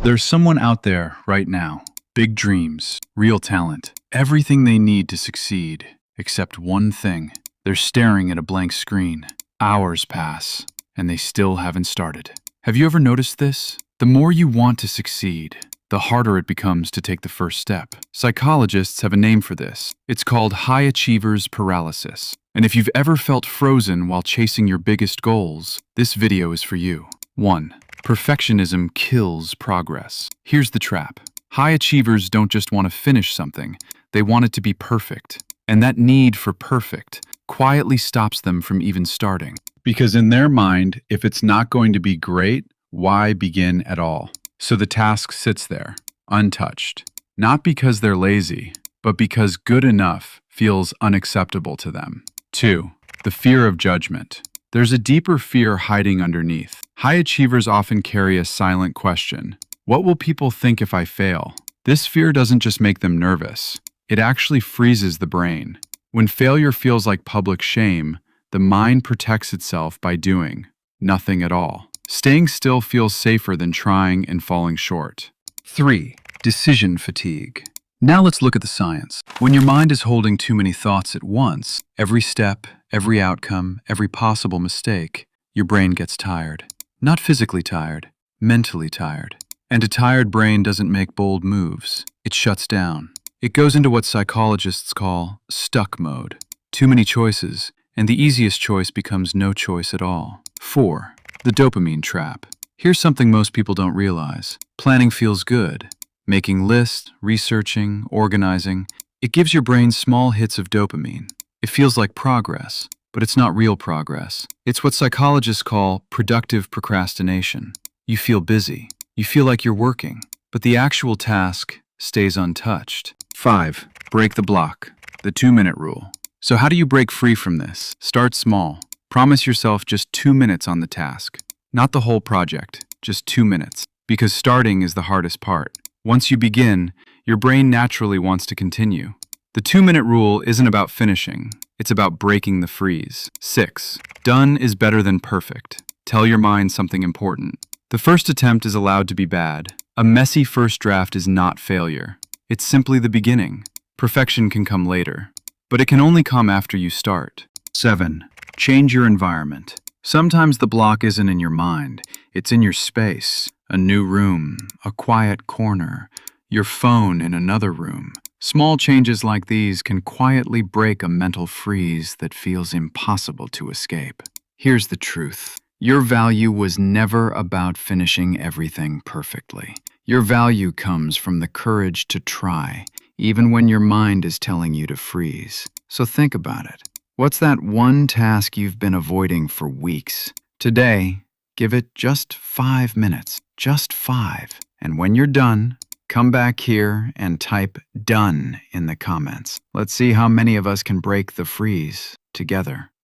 There's someone out there right now. Big dreams, real talent, everything they need to succeed, except one thing. They're staring at a blank screen. Hours pass, and they still haven't started. Have you ever noticed this? The more you want to succeed, the harder it becomes to take the first step. Psychologists have a name for this. It's called High-Achiever Paralysis. And if you've ever felt frozen while chasing your biggest goals, this video is for you. 1. Perfectionism kills progress. Here's the trap. High achievers don't just want to finish something, they want it to be perfect. And that need for perfect quietly stops them from even starting. Because in their mind, if it's not going to be great, why begin at all? So the task sits there, untouched. Not because they're lazy, but because good enough feels unacceptable to them. 2. The fear of judgment. There's a deeper fear hiding underneath. High achievers often carry a silent question. What will people think if I fail? This fear doesn't just make them nervous. It actually freezes the brain. When failure feels like public shame, the mind protects itself by doing nothing at all. Staying still feels safer than trying and falling short. 3. Decision fatigue. Now let's look at the science. When your mind is holding too many thoughts at once, every step, every outcome, every possible mistake, your brain gets tired. Not physically tired, mentally tired. And a tired brain doesn't make bold moves. It shuts down. It goes into what psychologists call stuck mode. Too many choices, and the easiest choice becomes no choice at all. 4. The dopamine trap. Here's something most people don't realize. Planning feels good. Making lists, researching, organizing, it gives your brain small hits of dopamine. It feels like progress, but it's not real progress. It's what psychologists call productive procrastination. You feel busy. You feel like you're working, but the actual task stays untouched. 5. Break the block. The 2-minute rule. So how do you break free from this? Start small. Promise yourself just 2 minutes on the task. Not the whole project, just 2 minutes. Because starting is the hardest part. Once you begin, your brain naturally wants to continue. The 2-minute rule isn't about finishing. It's about breaking the freeze. 6. Done is better than perfect. Tell your mind something important. The first attempt is allowed to be bad. A messy first draft is not failure. It's simply the beginning. Perfection can come later, but it can only come after you start. 7. Change your environment. Sometimes the block isn't in your mind. It's in your space. A new room, a quiet corner, your phone in another room. Small changes like these can quietly break a mental freeze that feels impossible to escape. Here's the truth. Your value was never about finishing everything perfectly. Your value comes from the courage to try, even when your mind is telling you to freeze. So think about it. What's that one task you've been avoiding for weeks? Today, give it just 5 minutes. Just 5. And when you're done, come back here and type "done" in the comments. Let's see how many of us can break the freeze together.